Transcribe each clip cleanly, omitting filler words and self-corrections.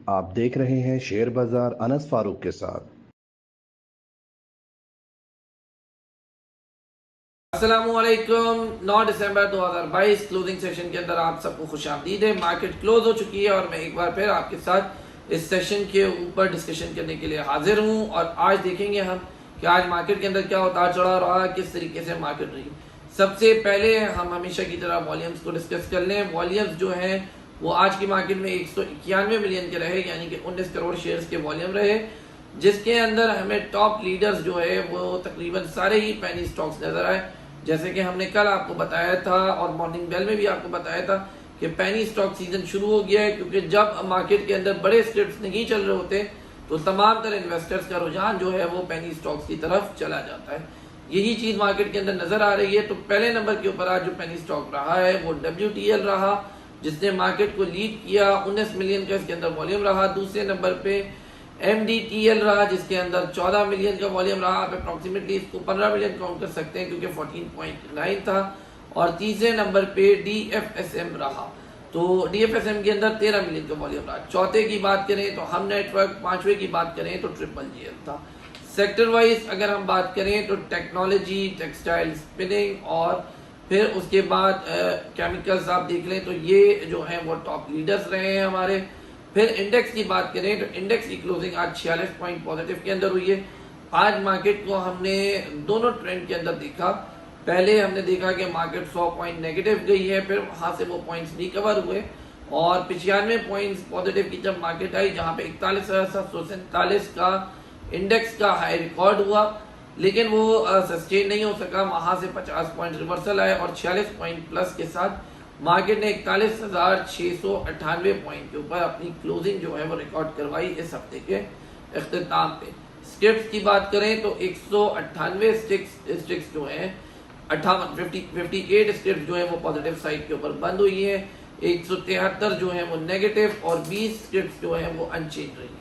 آپ دیکھ رہے ہیں شیئر بازار انس فاروق کے ساتھ۔ السلام علیکم۔ 9 دسمبر 2022 کلوزنگ سیشن کے اندر آپ سب کو خوش آمدید ہے۔ مارکیٹ کلوز ہو چکی ہے اور میں ایک بار پھر آپ کے ساتھ اس سیشن کے اوپر ڈسکشن کرنے کے لیے حاضر ہوں، اور آج دیکھیں گے ہم کہ آج مارکیٹ کے اندر کیا اتار چڑھاؤ رہا، کس طریقے سے مارکیٹ رہی۔ سب سے پہلے ہم ہمیشہ کی طرح والیومز کو ڈسکس کر لیں۔ والیومز جو ہیں وہ آج کی مارکیٹ میں 191 ملین کے رہے، یعنی کہ 19 کروڑ شیئرز کے والیوم رہے، جس کے اندر ہمیں ٹاپ لیڈرز جو ہے وہ تقریباً سارے ہی پینی سٹاکس نظر آئے۔ جیسے کہ ہم نے کل آپ کو بتایا تھا اور مارننگ بیل میں بھی آپ کو بتایا تھا کہ پینی سٹاک سیزن شروع ہو گیا ہے، کیونکہ جب مارکیٹ کے اندر بڑے اسکرپٹس نہیں چل رہے ہوتے تو تمام تر انویسٹرز کا رجحان جو ہے وہ پینی سٹاکس کی طرف چلا جاتا ہے۔ یہی چیز مارکیٹ کے اندر نظر آ رہی ہے۔ تو پہلے نمبر کے اوپر آج جو پینی سٹاک رہا ہے وہ WTL رہا، جس نے مارکیٹ کو لیڈ کیا، 19 ملین کا اس کے اندر والیوم رہا۔ دوسرے نمبر پہ MDTL رہا، جس کے اندر 14 ملین کا والیوم رہا۔ آپ اپروکسیمیٹلی اس کو 15 ملین کاؤنٹ کر سکتے ہیں کیونکہ 14.9 تھا۔ اور تیسرے نمبر پہ DFSM رہا، تو DFSM کے اندر 13 ملین کا والیوم رہا۔ چوتھے کی بات کریں تو ہم نیٹ ورک، پانچویں کی بات کریں تو GGL تھا۔ سیکٹر وائز اگر ہم بات کریں تو ٹیکنالوجی، ٹیکسٹائل، اسپننگ اور پھر اس کے بعد کیمیکلز آپ دیکھ لیں تو یہ جو ہیں وہ ٹاپ لیڈرز رہے ہیں ہمارے۔ پھر انڈیکس کی بات کریں تو انڈیکس کی کلوزنگ آج 46 پوائنٹ پازیٹیو کے اندر ہوئی ہے۔ آج مارکیٹ کو ہم نے دونوں ٹرینڈ کے اندر دیکھا۔ پہلے ہم نے دیکھا کہ مارکیٹ 100 پوائنٹ نیگیٹو گئی ہے، پھر وہاں سے وہ پوائنٹس ریکور ہوئے اور 95 پوائنٹس پازیٹیو کی جب مارکیٹ آئی، جہاں پہ 41,747 کا انڈیکس کا ہائی ریکارڈ ہوا، لیکن وہ سسٹین نہیں ہو سکا۔ وہاں سے 50 پوائنٹ ریورسل آئے اور 46 پوائنٹ پلس کے ساتھ مارکیٹ نے 41,698 پوائنٹ کے اوپر اپنی کلوزنگ جو ہے وہ ریکارڈ کروائی اس ہفتے کے اختتام پہ۔ اسٹرپس کی بات کریں تو 198 اسٹرپس جو ہیں 58 اسٹرپس جو ہیں وہ پازیٹیو سائڈ کے اوپر بند ہوئی ہیں، 173 جو ہیں وہ نیگیٹو اور 20 اسٹرپس جو ہیں وہ انچینج رہی ہیں۔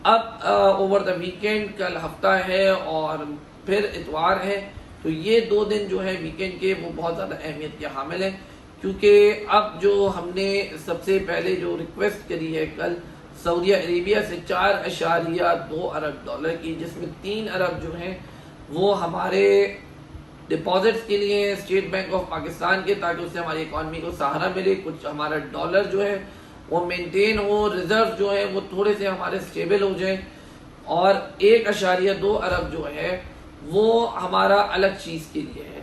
اب اوور دا ویکینڈ، کل ہفتہ ہے اور پھر اتوار ہے، تو یہ 2 دن جو ہے ویکینڈ کے وہ بہت زیادہ اہمیت کے حامل ہیں، کیونکہ اب جو ہم نے سب سے پہلے جو ریکویسٹ کری ہے کل سعودی عربیہ سے 4.2 ارب ڈالر کی، جس میں 3 ارب جو ہیں وہ ہمارے ڈپازٹس کے لیے اسٹیٹ بینک آف پاکستان کے، تاکہ اس سے ہماری اکانومی کو سہارا ملے، کچھ ہمارا ڈالر جو ہے وہ مینٹین ہو، ریزرو جو ہے وہ تھوڑے سے ہمارے سٹیبل ہو جائیں، اور 1.2 ارب جو ہے وہ ہمارا الگ چیز کے لیے ہے۔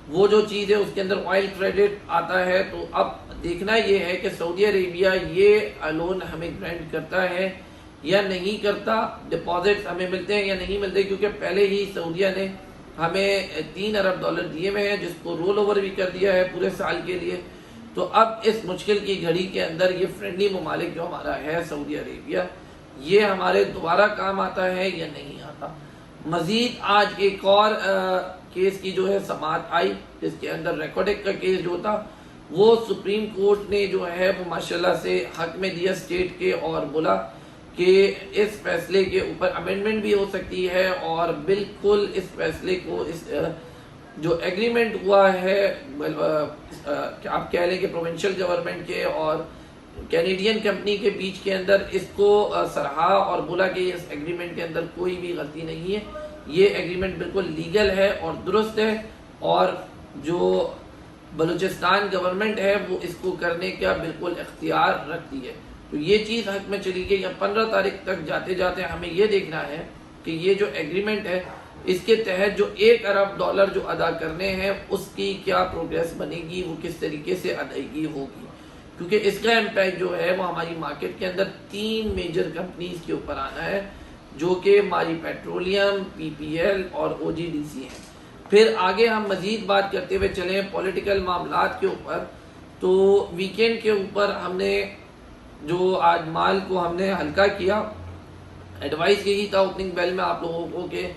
وہ جو چیز ہے اس کے اندر آئل کریڈٹ آتا ہے، تو اب دیکھنا یہ ہے کہ سعودی عربیہ یہ لون ہمیں گرانٹ کرتا ہے یا نہیں کرتا، ڈپازٹس ہمیں ملتے ہیں یا نہیں ملتے، کیونکہ پہلے ہی سعودیہ نے ہمیں 3 ارب ڈالر دیے ہوئے ہیں، جس کو رول اوور بھی کر دیا ہے پورے سال کے لیے۔ تو اب اس مشکل کی گھڑی کے اندر یہ فرینڈلی ممالک جو ہمارا ہے سعودی عربیہ، یہ ہمارے دوبارہ کام آتا ہے یا نہیں آتا۔ مزید آج ایک اور کیس کی جو ہے سماعت آئی، جس کے اندر ریکارڈک کا کیس جو تھا وہ سپریم کورٹ نے جو ہے وہ ماشاءاللہ سے حق میں دیا اسٹیٹ کے، اور بولا کہ اس فیصلے کے اوپر امینڈمنٹ بھی ہو سکتی ہے، اور بالکل اس فیصلے کو اس جو ایگریمنٹ ہوا ہے آپ کہہ لیں کہ پروونشل گورنمنٹ کے اور کینیڈین کمپنی کے بیچ کے اندر، اس کو سراہا اور بولا کہ اس ایگریمنٹ کے اندر کوئی بھی غلطی نہیں ہے، یہ ایگریمنٹ بالکل لیگل ہے اور درست ہے، اور جو بلوچستان گورنمنٹ ہے وہ اس کو کرنے کا بالکل اختیار رکھتی ہے۔ تو یہ چیز حق میں چلی گئی۔ یا 15 تاریخ تک جاتے جاتے ہمیں یہ دیکھنا ہے کہ یہ جو ایگریمنٹ ہے اس کے تحت جو 1 ارب ڈالر جو ادا کرنے ہیں اس کی کیا پروگریس بنے گی، وہ کس طریقے سے ادائیگی ہوگی، کیونکہ اس کا امپیکٹ جو ہے وہ ہماری مارکیٹ کے اندر 3 میجر کمپنیز کے اوپر آنا ہے، جو کہ ماری پیٹرولیم، PPL اور OGDC ہیں۔ پھر آگے ہم مزید بات کرتے ہوئے چلیں پولیٹیکل معاملات کے اوپر، تو ویکینڈ کے اوپر ہم نے جو آج مال کو ہم نے ہلکا کیا، ایڈوائز یہی تھا اوپننگ بیل میں آپ لوگوں کو کہ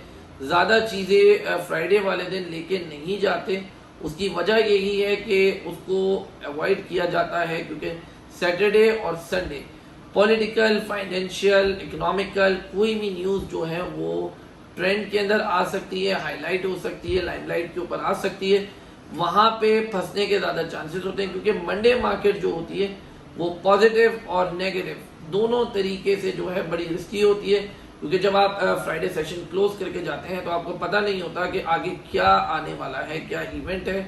زیادہ چیزیں فرائیڈے والے دن لے کے نہیں جاتے۔ اس کی وجہ یہی ہے کہ اس کو اوائڈ کیا جاتا ہے، کیونکہ سیٹرڈے اور سنڈے پولیٹیکل، فائنینشیل، اکنامیکل کوئی بھی نیوز جو ہے وہ ٹرینڈ کے اندر آ سکتی ہے، ہائی لائٹ ہو سکتی ہے، لائم لائٹ کے اوپر آ سکتی ہے، وہاں پہ پھنسنے کے زیادہ چانسز ہوتے ہیں، کیونکہ منڈے مارکیٹ جو ہوتی ہے وہ پازیٹیو اور نیگیٹو دونوں طریقے سے جو ہے بڑی رسکی ہوتی ہے، کیونکہ جب آپ فرائیڈے سیشن کلوز کر کے جاتے ہیں تو آپ کو پتہ نہیں ہوتا کہ آگے کیا آنے والا ہے، کیا ایونٹ ہے،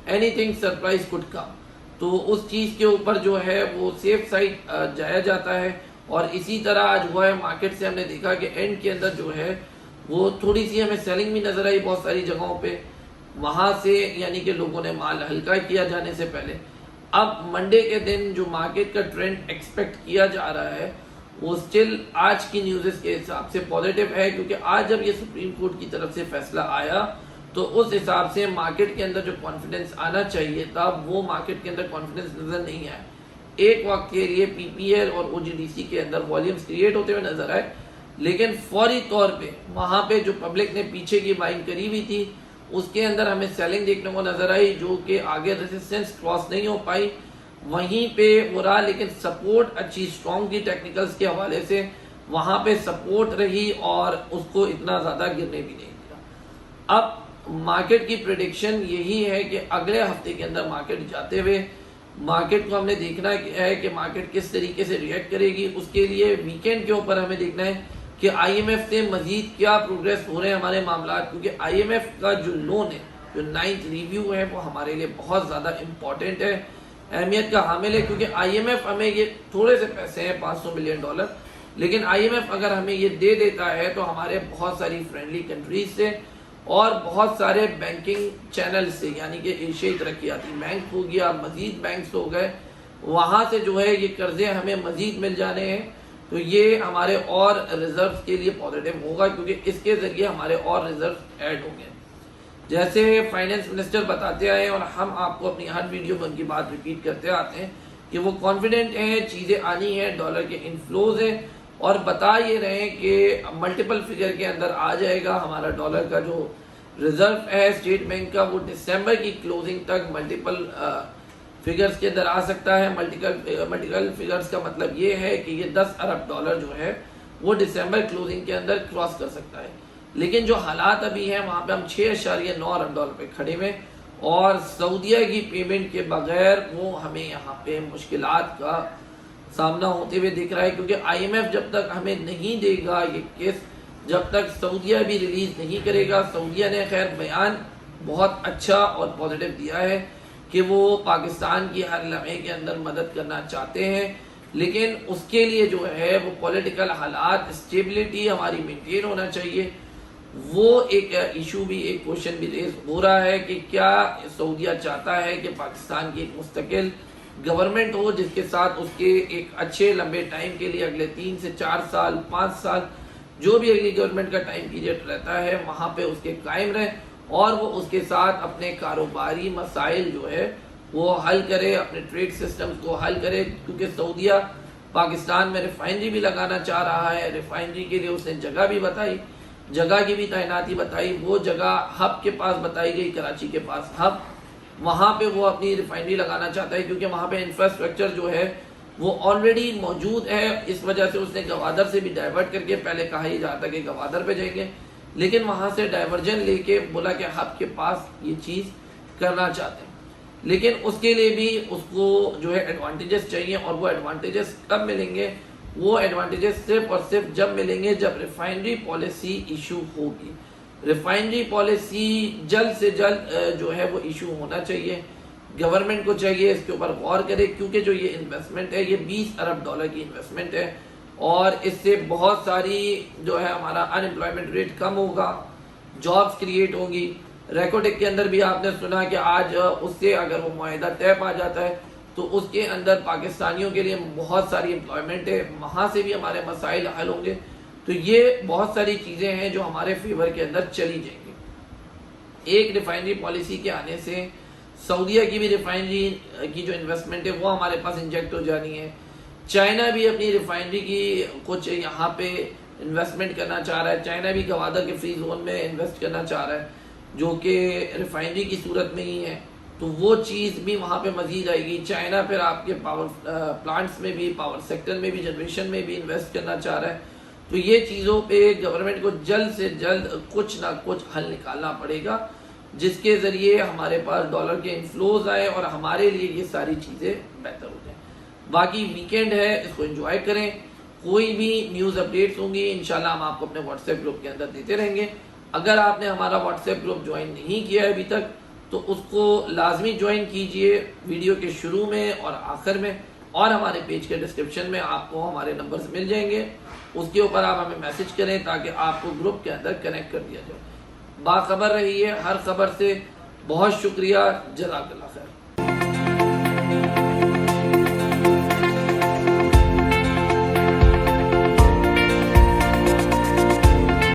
any thing surprise could come. تو اس چیز کے اوپر جو ہے وہ سیف سائڈ جایا جاتا ہے. اور اسی طرح آج ہوا ہے مارکیٹ سے ہم نے دیکھا کہ اینڈ کے اندر جو ہے وہ تھوڑی سی ہمیں سیلنگ بھی نظر آئی بہت ساری جگہوں پہ، وہاں سے یعنی کہ لوگوں نے مال ہلکا کیا جانے سے پہلے. اب منڈے کے دن جو مارکیٹ کا ٹرینڈ ایکسپیکٹ کیا جا رہا ہے وہ سٹل آج کی نیوزز کے حساب سے پازیٹیو ہے، کیونکہ آج جب یہ سپریم کورٹ کی طرف سے فیصلہ آیا تو اس حساب سے مارکیٹ کے اندر جو کانفیڈنس آنا چاہیے تھا وہ مارکیٹ کے اندر کانفیڈنس نظر نہیں آیا. ایک وقت کے لیے پی پی ایل اور او جی ڈی سی کے اندر والیومز کریٹ ہوتے ہوئے نظر آئے، لیکن فوری طور پہ وہاں پہ جو پبلک نے پیچھے کی بائنگ کری ہوئی تھی اس کے اندر ہمیں سیلنگ دیکھنے کو نظر آئی، جو کہ آگے ریزسٹنس کراس نہیں ہو پائی، وہیں پہ وہ رہا. لیکن سپورٹ اچھی اسٹرانگ کی ٹیکنیکلز کے حوالے سے وہاں پہ سپورٹ رہی اور اس کو اتنا زیادہ گرنے بھی نہیں دیا. اب مارکیٹ کی پریڈکشن یہی ہے کہ اگلے ہفتے کے اندر مارکیٹ جاتے ہوئے مارکیٹ کو ہم نے دیکھنا ہے کہ مارکیٹ کس طریقے سے ریئیکٹ کرے گی. اس کے لیے ویکینڈ کے اوپر ہمیں دیکھنا ہے کہ آئی ایم ایف سے مزید کیا پروگریس ہو رہے ہیں ہمارے معاملات، کیونکہ آئی ایم ایف کا جو لون ہے، جو 9th ریویو ہے، وہ ہمارے لیے بہت زیادہ امپورٹنٹ ہے، اہمیت کا حامل ہے. کیونکہ آئی ایم ایف ہمیں یہ تھوڑے سے پیسے ہیں $500 ملین، لیکن آئی ایم ایف اگر ہمیں یہ دے دیتا ہے تو ہمارے بہت ساری فرینڈلی کنٹریز سے اور بہت سارے بینکنگ چینل سے، یعنی کہ ایشیائی ترقیاتی بینک ہو گیا، مزید بینکس ہو گئے، وہاں سے جو ہے یہ قرضے ہمیں مزید مل جانے ہیں. تو یہ ہمارے اور ریزروز کے لیے پازیٹیو ہوگا، کیونکہ اس کے ذریعے ہمارے اور ریزروز ایڈ ہوں گے. جیسے فائنینس منسٹر بتاتے آئے اور ہم آپ کو اپنی ہر ویڈیو میں ان کی بات ریپیٹ کرتے آتے ہیں کہ وہ کانفیڈنٹ ہیں، چیزیں آنی ہیں، ڈالر کے انفلوز ہیں، اور بتا یہ رہے ہیں کہ ملٹیپل فگر کے اندر آ جائے گا ہمارا ڈالر کا جو ریزرو ہے اسٹیٹ بینک کا، وہ دسمبر کی کلوزنگ تک ملٹیپل فگرز کے اندر آ سکتا ہے. ملٹیپل فگرز کا مطلب یہ ہے کہ یہ $10 ارب جو ہے وہ دسمبر کلوزنگ کے اندر کراس کر سکتا ہے. لیکن جو حالات ابھی ہیں وہاں پہ ہم $6.9 ارب پہ کھڑے ہوئے، اور سعودیہ کی پیمنٹ کے بغیر وہ ہمیں یہاں پہ مشکلات کا سامنا ہوتے ہوئے دکھ رہا ہے. کیونکہ آئی ایم ایف جب تک ہمیں نہیں دے گا یہ کیس، جب تک سعودیہ بھی ریلیز نہیں کرے گا. سعودیہ نے خیر بیان بہت اچھا اور پازیٹیو دیا ہے کہ وہ پاکستان کی ہر لمحے کے اندر مدد کرنا چاہتے ہیں، لیکن اس کے لیے جو ہے وہ پولیٹیکل حالات، اسٹیبلٹی ہماری مینٹین ہونا چاہیے. وہ ایک ایشو بھی، ایک کوشچن بھی ریز ہو رہا ہے کہ کیا سعودیہ چاہتا ہے کہ پاکستان کی ایک مستقل گورنمنٹ ہو جس کے ساتھ اس کے ایک اچھے لمبے ٹائم کے لیے اگلے 3 سے 4 سال 5 سال جو بھی اگلی گورنمنٹ کا ٹائم پیریڈ رہتا ہے وہاں پہ اس کے قائم رہے، اور وہ اس کے ساتھ اپنے کاروباری مسائل جو ہے وہ حل کرے، اپنے ٹریڈ سسٹمز کو حل کرے. کیونکہ سعودیہ پاکستان میں ریفائنری بھی لگانا چاہ رہا ہے، ریفائنری کے لیے اس نے جگہ بھی بتائی، جگہ کی بھی تعیناتی بتائی. وہ جگہ ہب کے پاس بتائی گئی، کراچی کے پاس ہب، وہاں پہ وہ اپنی ریفائنری لگانا چاہتا ہے، کیونکہ وہاں پہ انفراسٹرکچر جو ہے وہ آلریڈی موجود ہے. اس وجہ سے اس نے گوادر سے بھی ڈائیورٹ کر کے، پہلے کہا ہی جاتا کہ گوادر پہ جائیں گے، لیکن وہاں سے ڈائیورجن لے کے بولا کہ ہب کے پاس یہ چیز کرنا چاہتے ہیں. لیکن اس کے لیے بھی اس کو جو ہے ایڈوانٹیجز چاہیے، اور وہ ایڈوانٹیجز کب ملیں گے؟ وہ ایڈوانٹیجز صرف اور صرف جب ملیں گے جب ریفائنری پالیسی ایشو ہوگی. ریفائنری پالیسی جلد سے جلد جو ہے وہ ایشو ہونا چاہیے. گورنمنٹ کو چاہیے اس کے اوپر غور کرے، کیونکہ جو یہ انویسٹمنٹ ہے یہ $20 ارب کی انویسٹمنٹ ہے، اور اس سے بہت ساری جو ہے ہمارا ان امپلائمنٹ ریٹ کم ہوگا، جابز کریٹ ہوں گی. ریکوٹیک کے اندر بھی آپ نے سنا کہ آج اس سے اگر وہ معاہدہ طے پا جاتا ہے تو اس کے اندر پاکستانیوں کے لیے بہت ساری امپلائمنٹ ہے، وہاں سے بھی ہمارے مسائل حل ہوں گے. تو یہ بہت ساری چیزیں ہیں جو ہمارے فیور کے اندر چلی جائیں گی. ایک ریفائنری پالیسی کے آنے سے سعودیہ کی بھی ریفائنری کی جو انویسٹمنٹ ہے وہ ہمارے پاس انجیکٹ ہو جانی ہے. چائنا بھی اپنی ریفائنری کی کچھ یہاں پہ انویسٹمنٹ کرنا چاہ رہا ہے. چائنا بھی گوادر کے فری زون میں انویسٹ کرنا چاہ رہا ہے، جو کہ ریفائنری کی صورت میں ہی ہے. تو وہ چیز بھی وہاں پہ مزید آئے گی. چائنا پھر آپ کے پاور پلانٹس میں بھی، پاور سیکٹر میں بھی، جنریشن میں بھی انویسٹ کرنا چاہ رہا ہے. تو یہ چیزوں پہ گورنمنٹ کو جلد سے جلد کچھ نہ کچھ حل نکالنا پڑے گا، جس کے ذریعے ہمارے پاس ڈالر کے انفلوز آئے اور ہمارے لیے یہ ساری چیزیں بہتر ہو جائیں. باقی ویکینڈ ہے، اس کو انجوائے کریں. کوئی بھی نیوز اپڈیٹس ہوں گی انشاءاللہ ہم آپ کو اپنے واٹس ایپ گروپ کے اندر دیتے رہیں گے. اگر آپ نے ہمارا واٹس ایپ گروپ جوائن نہیں کیا ہے ابھی تک تو اس کو لازمی جوائن کیجئے. ویڈیو کے شروع میں اور آخر میں اور ہمارے پیج کے ڈسکرپشن میں آپ کو ہمارے نمبرز مل جائیں گے. اس کے اوپر آپ ہمیں میسج کریں تاکہ آپ کو گروپ کے اندر کنیکٹ کر دیا جائے. باخبر رہیے ہر خبر سے. بہت شکریہ. جزاک اللہ خیر.